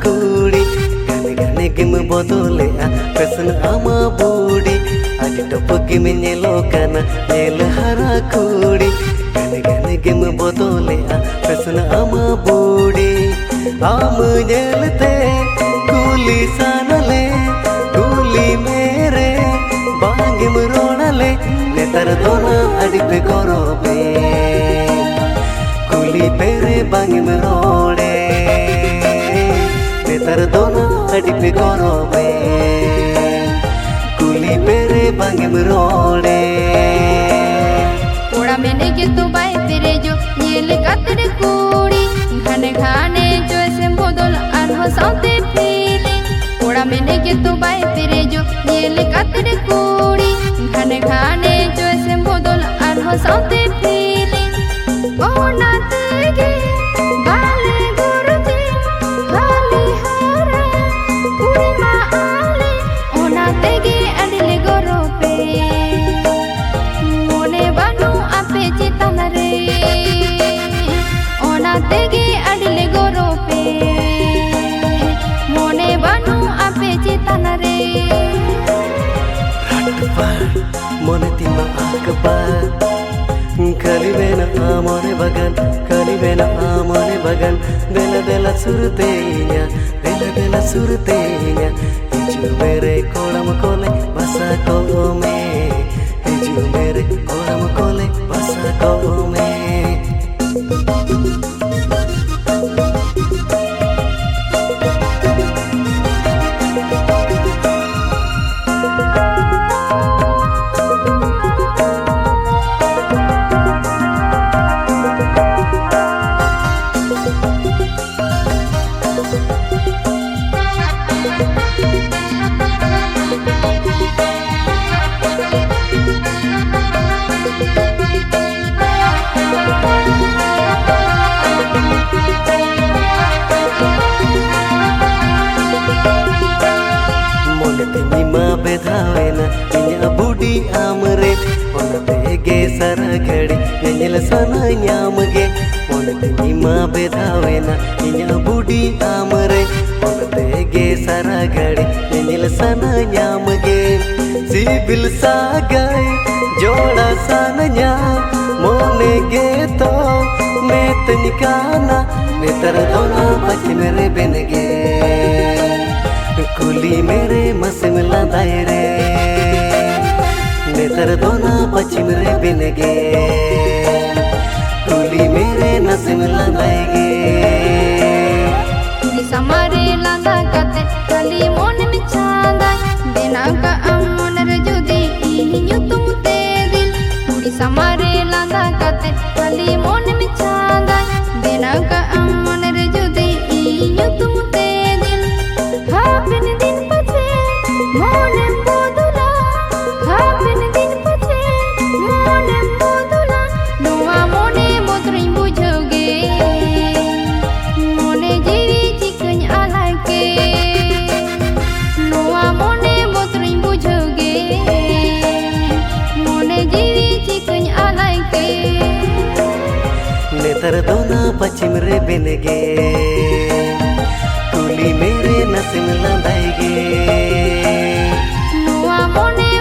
कुड़ी गाने गाने गिम बदले फैशन आमा बूढ़ी आज टपकी में नेलो काना नेल हरा कुड़ी गाने गाने गिम बदले फैशन आमा बूढ़ी आम नेलते कुली सानले कुली मेरे बांगिम रोनले नेतर दोना अडिपे गौरवे कुली पेरे बांगिम रोड़े नेतर दोना अडिपे गौरवे कुली पेरे बांगिम रोड़े ओड़ा मैंने के तो बाई तेरे जो नील कातरे कुड़ी घने घने जो ऐसे बदल अनहो साथे फीली ओड़ा मैंने के तो बाई तेरे जो नील कातरे कुड़ी घने घने जो ऐसे बदल अनहो साथे फीली ओना तेगे बाले गुरुजी हाली हारा कुड़ी मा आले ओना तेगे अडिले गोरोपे मोने बानु आपे चितन रे ओना तेगे अडिले गोरोपे मोने बानु आपे चितन रे मोने तिमा आकबार खाली बेना आमोने बगन खाली बेना आमोने बगन बेला बेला सुरतेnya हिजु मेरे कोलम कोले बसा को में हिजु मेरे कोलम कोले बसा को में Nima bedawena inya budi amre ona bege sara ghadi nenyel sana nyamge ona nima bedawena inya budi amre ona bege sara ghadi nenyel sana nyamge sibil sagai joda sananya mone ge to metnikana netar dona pachim re benge कुली मेरे मसिम लादाए रे नेतर दोना पश्चिम रे बिनगे कुली मेरे नसिम लादाएगे समारे लादा कते कली मोन में चांदा बिना का अमन रे जुदी इन्हीं तुम ते दिल कुड़ी समारे लादा कते कली मोन में चांदा बिना का अमन रे जुदी इन्हीं तुम ते दिल हापिन दिन पछे मोने बोदुला हापिन दिन पछे मोने बोदुला नुआ मोने बोतरिं बुझोगे मोने जीवी चिकन आलाके नुआ मोने बोतरिं बुझोगे मोने जीवी चिकन आलाके नेतर दोना पश्चिम रे बिनगे कुली मेरे नसिम लादाएगे नुआ मोने